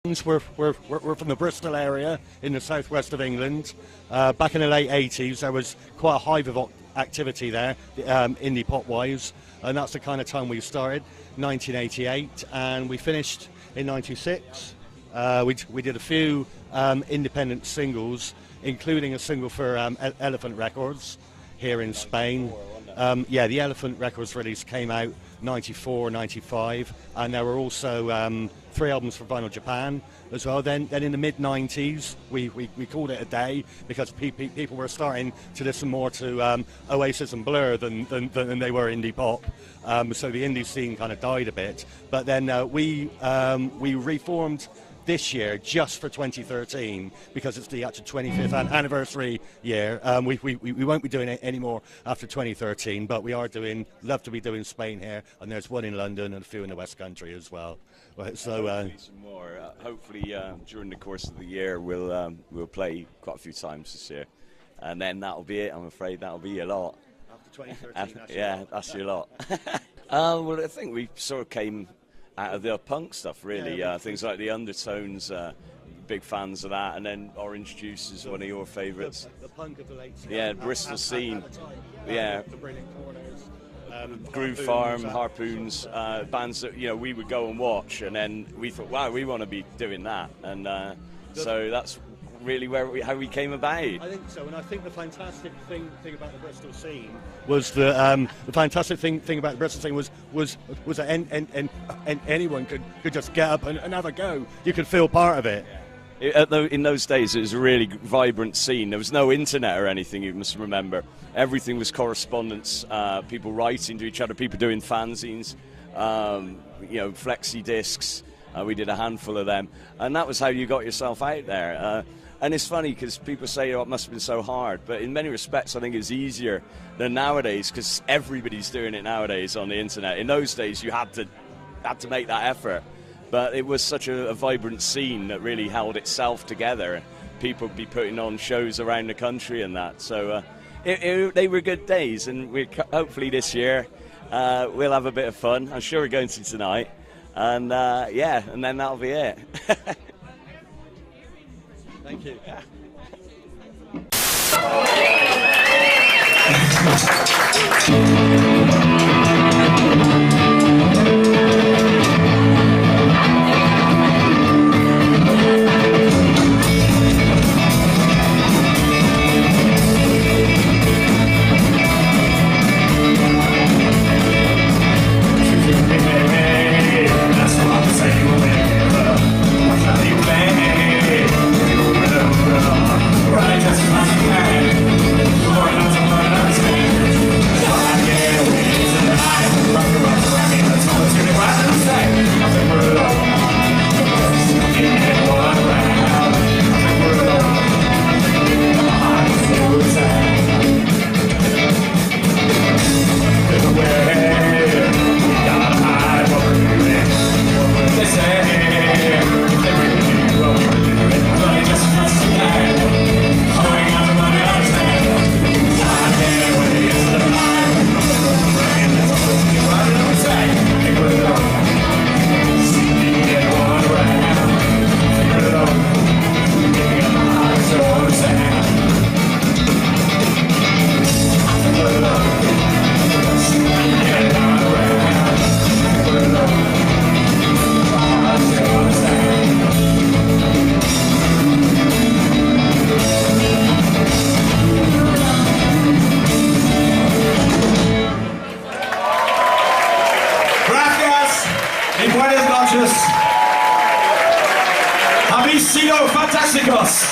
We're from the Bristol area in the southwest of England. Back in the late 80s, there was quite a hive of activity there, indie pop-wise, and that's the kind of time we started, 1988, and we finished in 96. We did a few independent singles, including a single for Elephant Records here in Spain. Yeah, the Elephant Records release came out 94, 95, and there were also 3 albums for Vinyl Japan as well. Then in the mid-90s, we called it a day because people were starting to listen more to Oasis and Blur than they were indie pop. So the indie scene kind of died a bit. But then we reformed this year just for 2013 because it's the actual 25th anniversary year. We won't be doing it anymore after 2013, but we are love to be doing Spain here, and there's one in London and a few in the West Country as well. So some more. Hopefully during the course of the year we'll play quite a few times this year, and then that'll be it. I'm afraid that'll be a lot. After 2013, that's your lot. Well, I think we sort of came out of the punk stuff, really. Yeah, things like the Undertones, big fans of that, and then Orange Juice is one of your favourites. The punk of the late 70s. Yeah, Bristol scene. Yeah. The Brilliant Corners. Groove Farm, Harpoons, bands that we would go and watch, and then we thought, wow, we want to be doing that, and so that's really how we came about. I think so, and I think the fantastic thing about the Bristol scene was the fantastic thing about the Bristol scene was that anyone could just get up and have a go. You could feel part of it. In those days, it was a really vibrant scene. There was no internet or anything, you must remember. Everything was correspondence, people writing to each other, people doing fanzines, flexi discs. We did a handful of them, and that was how you got yourself out there. And it's funny because people say, it must have been so hard, but in many respects I think it's easier than nowadays because everybody's doing it nowadays on the internet. In those days you had to make that effort, but it was such a vibrant scene that really held itself together. People would be putting on shows around the country and that, so they were good days, and hopefully this year we'll have a bit of fun. I'm sure we're going to tonight, and and then that'll be it. Thank you. Habéis sido fantásticos.